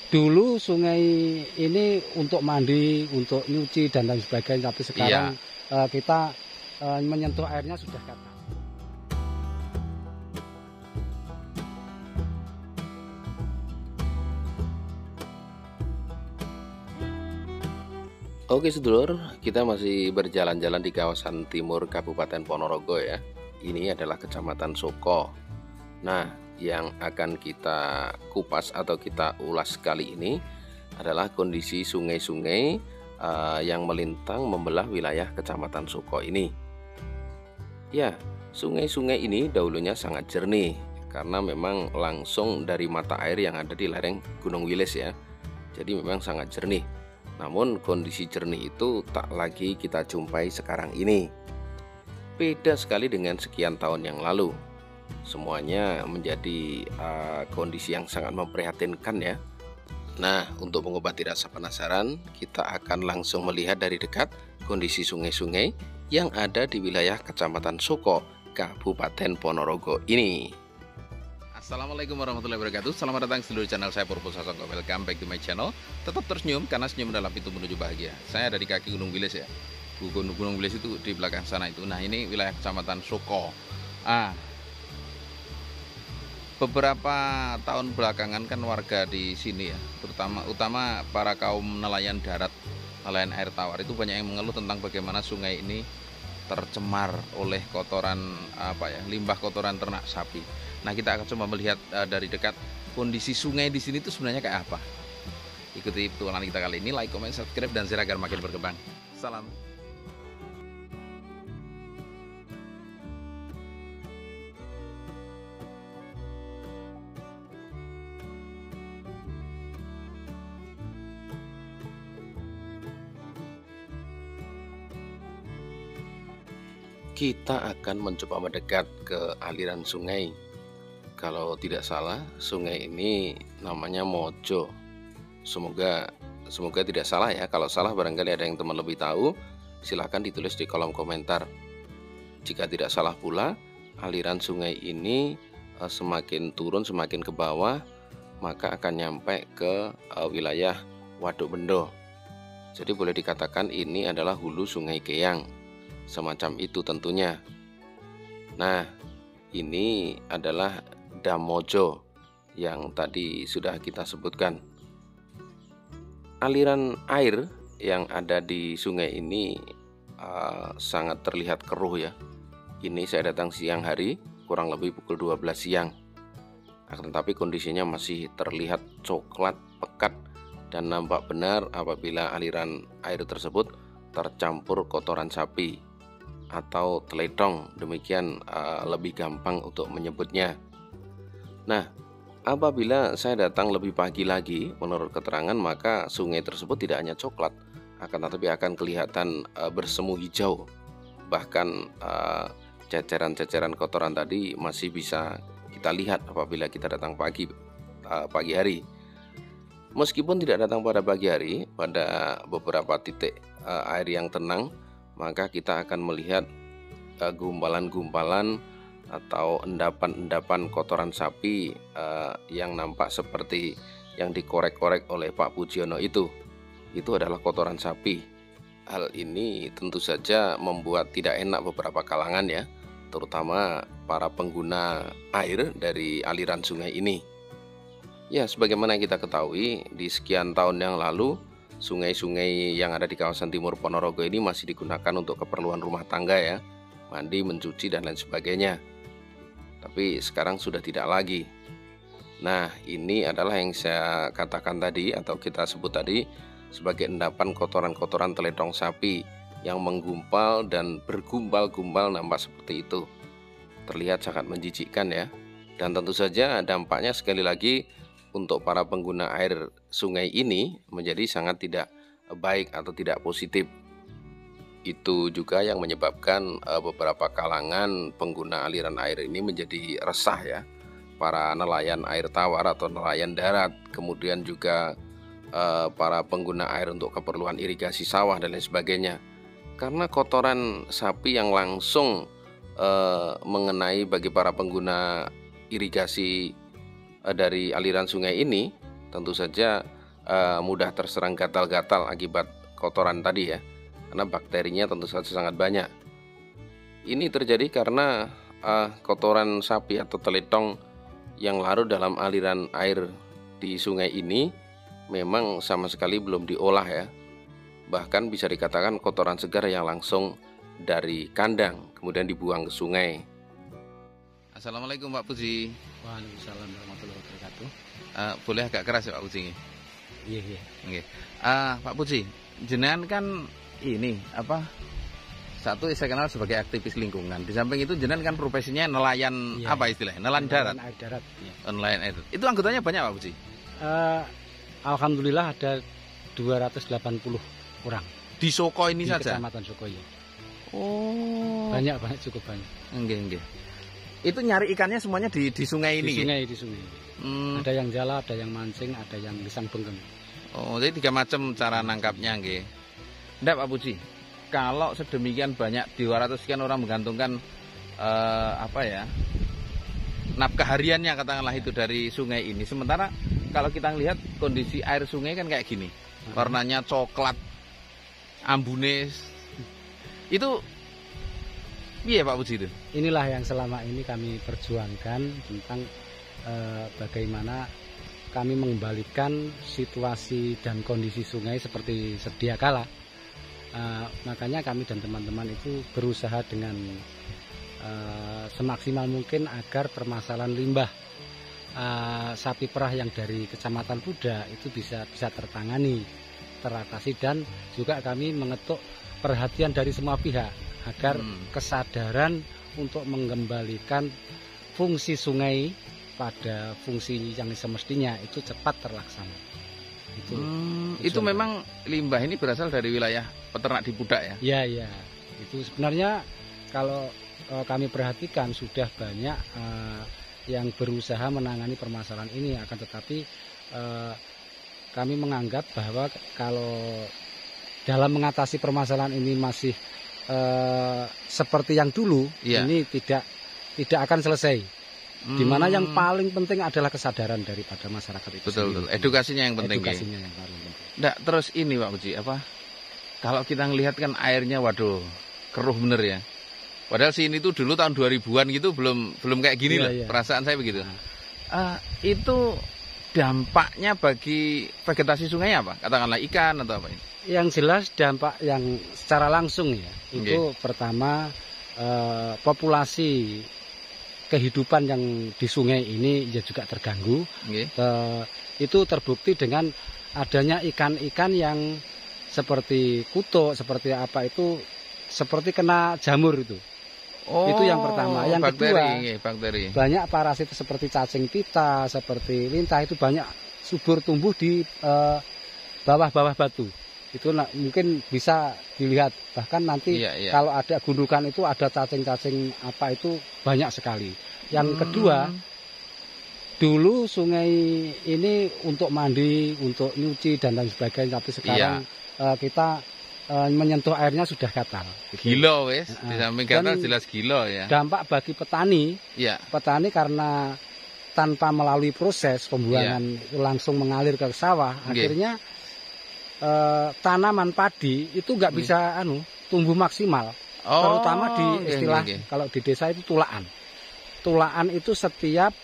Dulu sungai ini untuk mandi, untuk nyuci dan lain sebagainya, tapi sekarang Iya. kita menyentuh airnya sudah ke atas. Oke sedulur, kita masih berjalan-jalan di kawasan timur Kabupaten Ponorogo ya. Ini adalah Kecamatan Soko. Nah, yang akan kita kupas atau kita ulas kali ini adalah kondisi sungai-sungai yang melintang membelah wilayah Kecamatan Soko ini. Ya, sungai-sungai ini dahulunya sangat jernih karena memang langsung dari mata air yang ada di lereng Gunung Wilis ya. Jadi memang sangat jernih. Namun kondisi jernih itu tak lagi kita jumpai sekarang ini. Beda sekali dengan sekian tahun yang lalu. Semuanya menjadi kondisi yang sangat memprihatinkan ya. Nah, untuk mengobati rasa penasaran, kita akan langsung melihat dari dekat kondisi sungai-sungai yang ada di wilayah Kecamatan Soko, Kabupaten Ponorogo ini. Assalamualaikum warahmatullahi wabarakatuh. Selamat datang seluruh channel saya Purpo Sasongko. Welcome back to my channel. Tetap tersenyum karena senyum adalah pintu menuju bahagia. Saya ada di kaki Gunung Wilis ya. Gunung Wilis itu di belakang sana itu. Nah, ini wilayah Kecamatan Soko. Beberapa tahun belakangan kan warga di sini ya, utama para kaum nelayan darat, nelayan air tawar itu banyak yang mengeluh tentang bagaimana sungai ini tercemar oleh kotoran limbah kotoran ternak sapi. Nah, kita akan coba melihat dari dekat kondisi sungai di sini itu sebenarnya kayak apa. Ikuti petualangan kita kali ini, like, comment, subscribe dan share agar makin berkembang. Salam. Kita akan mencoba mendekat ke aliran sungai. Kalau tidak salah, sungai ini namanya Mojo. Semoga tidak salah ya. Kalau salah barangkali ada yang teman lebih tahu, silahkan ditulis di kolom komentar. Jika tidak salah pula, aliran sungai ini semakin turun, semakin ke bawah, maka akan nyampe ke wilayah Waduk Bendo. Jadi boleh dikatakan ini adalah hulu Sungai Keyang. Semacam itu tentunya. Nah, ini adalah Dam Mojo yang tadi sudah kita sebutkan. Aliran air yang ada di sungai ini sangat terlihat keruh ya. Ini saya datang siang hari, kurang lebih pukul 12 siang. Tetapi kondisinya masih terlihat coklat pekat dan nampak benar apabila aliran air tersebut tercampur kotoran sapi atau teledong, demikian lebih gampang untuk menyebutnya. Nah, apabila saya datang lebih pagi lagi, menurut keterangan maka sungai tersebut tidak hanya coklat, tetapi akan kelihatan bersemu hijau. Bahkan ceceran-ceceran kotoran tadi masih bisa kita lihat apabila kita datang pagi hari. Meskipun tidak datang pada pagi hari, pada beberapa titik air yang tenang, maka kita akan melihat gumpalan-gumpalan atau endapan-endapan kotoran sapi yang nampak seperti yang dikorek-korek oleh Pak Pujiono itu. Itu adalah kotoran sapi. Hal ini tentu saja membuat tidak enak beberapa kalangan ya, terutama para pengguna air dari aliran sungai ini. Ya, sebagaimana kita ketahui, di sekian tahun yang lalu sungai-sungai yang ada di kawasan timur Ponorogo ini masih digunakan untuk keperluan rumah tangga ya, mandi, mencuci dan lain sebagainya. Tapi sekarang sudah tidak lagi. Nah, ini adalah yang saya katakan tadi atau kita sebut tadi sebagai endapan kotoran-kotoran teledong sapi yang menggumpal dan bergumpal-gumpal, nampak seperti itu. Terlihat sangat menjijikkan ya. Dan tentu saja dampaknya sekali lagi untuk para pengguna air sungai ini menjadi sangat tidak baik atau tidak positif. Itu juga yang menyebabkan beberapa kalangan pengguna aliran air ini menjadi resah ya. Para nelayan air tawar atau nelayan darat, kemudian juga para pengguna air untuk keperluan irigasi sawah dan lain sebagainya. Karena kotoran sapi yang langsung mengenai bagi para pengguna irigasi dari aliran sungai ini, tentu saja mudah terserang gatal-gatal akibat kotoran tadi ya, karena bakterinya tentu saja sangat banyak. Ini terjadi karena kotoran sapi atau teletong yang larut dalam aliran air di sungai ini memang sama sekali belum diolah ya. Bahkan bisa dikatakan kotoran segar yang langsung dari kandang kemudian dibuang ke sungai. Assalamualaikum Pak Puji. Waalaikumsalam warahmatullahi wabarakatuh. Boleh agak keras ya Pak Puji? Iya, iya. Oke. Pak Puji, jenengan kan ini satu saya kenal sebagai aktivis lingkungan. Di samping itu jenengan kan profesinya nelayan, iya, apa istilahnya? Nelayan darat. Air darat. Iya. Nelayan air. Itu anggotanya banyak Pak Puji? Alhamdulillah ada 280 orang. Di Soko ini di saja? Kecamatan Soko ya. Oh. Banyak, cukup banyak. Enggak. Itu nyari ikannya semuanya di sungai ini? Di sungai. Ada yang jala, ada yang mancing, ada yang lisang benggeng. Oh, jadi 3 macam cara nangkapnya nggih. Ndak Pak Puji, kalau sedemikian banyak 200 sekian orang menggantungkan nafkah hariannya katakanlah itu dari sungai ini. Sementara kalau kita lihat kondisi air sungai kan kayak gini. Warnanya coklat, ambune itu iya Pak Puji itu. Inilah yang selama ini kami perjuangkan tentang bagaimana kami mengembalikan situasi dan kondisi sungai seperti sedia kala. Makanya kami dan teman-teman itu berusaha dengan semaksimal mungkin agar permasalahan limbah sapi perah yang dari Kecamatan Puda itu bisa tertangani, teratasi, dan juga kami mengetuk perhatian dari semua pihak agar kesadaran untuk mengembalikan fungsi sungai pada fungsi yang semestinya itu cepat terlaksana. Itu memang limbah ini berasal dari wilayah peternak di Pudak ya? Iya. Itu sebenarnya kalau kami perhatikan sudah banyak yang berusaha menangani permasalahan ini, akan tetapi kami menganggap bahwa kalau dalam mengatasi permasalahan ini masih seperti yang dulu, ini tidak akan selesai. Dimana yang paling penting adalah kesadaran daripada masyarakat itu. Betul. Edukasinya yang penting. Edukasinya yang paling penting. Nggak, terus ini Pak Puji, kalau kita ngelihat kan airnya waduh keruh bener ya. Padahal sini tuh dulu tahun 2000-an gitu belum kayak gini loh. Iya. Perasaan saya begitu. Itu dampaknya bagi vegetasi sungai apa? Katakanlah ikan atau apa ini? Yang jelas dampak yang secara langsung ya, itu pertama populasi kehidupan yang di sungai ini ya juga terganggu. Itu terbukti dengan adanya ikan-ikan yang seperti kutuk, seperti apa itu, seperti kena jamur itu. Itu yang pertama. Yang bakteri. Banyak parasit seperti cacing pita, seperti lintah itu banyak subur tumbuh di bawah-bawah batu. Itu mungkin bisa dilihat, bahkan nanti kalau ada gundukan itu ada cacing-cacing apa itu banyak sekali. Yang kedua, dulu sungai ini untuk mandi, untuk nyuci dan lain sebagainya, tapi sekarang kita menyentuh airnya sudah gatal. Gila wes, di samping gatal jelas gila ya. Dampak bagi petani, petani karena tanpa melalui proses pembuangan langsung mengalir ke sawah, akhirnya tanaman padi itu nggak bisa tumbuh maksimal, terutama di istilah kalau di desa itu tulaan. Tulaan itu setiap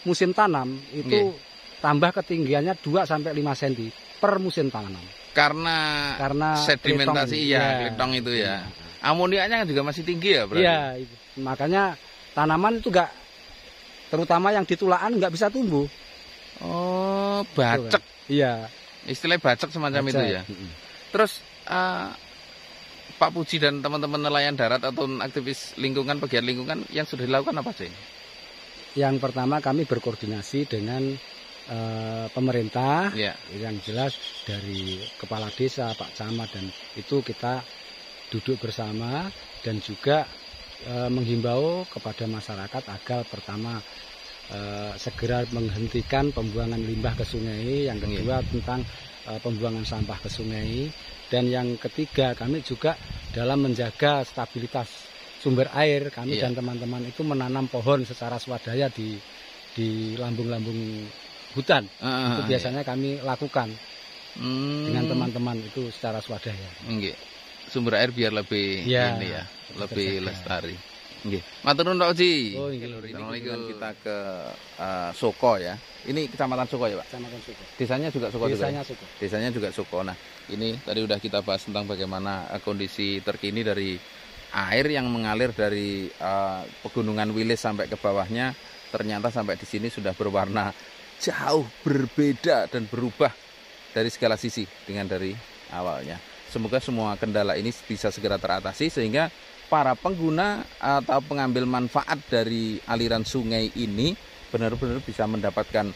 musim tanam itu tambah ketinggiannya 2 sampai 5 cm per musim tanam. Karena sedimentasi letong itu ya. Amoniaknya juga masih tinggi ya berarti. Iya, makanya tanaman itu nggak, terutama yang di tulaan nggak bisa tumbuh. Oh, bacek. Iya. Istilahnya bacek semacam itu ya. Terus Pak Puji dan teman-teman nelayan darat atau aktivis lingkungan, pegiat lingkungan yang sudah dilakukan apa sih? Yang pertama kami berkoordinasi dengan pemerintah, yang jelas dari kepala desa, Pak Camat, dan itu kita duduk bersama dan juga menghimbau kepada masyarakat agar pertama segera menghentikan pembuangan limbah ke sungai, yang kedua tentang pembuangan sampah ke sungai, dan yang ketiga kami juga dalam menjaga stabilitas sumber air, kami dan teman-teman itu menanam pohon secara swadaya di lambung-lambung hutan. Itu biasanya kami lakukan. dengan teman-teman itu secara swadaya. Sumber air biar lebih ini ya, lebih lestari. Matur nuwun Pak Uji. Assalamualaikum. Kita ke Soko ya. Ini Kecamatan Soko ya Pak? Kecamatan Soko. Desanya juga Soko. Desanya Soko. Desanya juga Soko. Nah, ini tadi udah kita bahas tentang bagaimana kondisi terkini dari air yang mengalir dari pegunungan Wilis sampai ke bawahnya. Ternyata sampai di sini sudah berwarna jauh berbeda dan berubah dari segala sisi dengan dari awalnya. Semoga semua kendala ini bisa segera teratasi sehingga para pengguna atau pengambil manfaat dari aliran sungai ini benar-benar bisa mendapatkan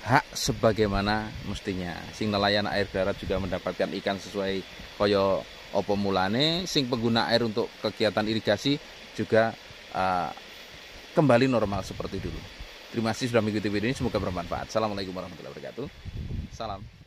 hak sebagaimana mestinya. Sing nelayan air darat juga mendapatkan ikan sesuai kaya apa mulane, sing pengguna air untuk kegiatan irigasi juga kembali normal seperti dulu. Terima kasih sudah mengikuti video ini, semoga bermanfaat. Assalamualaikum warahmatullahi wabarakatuh. Salam.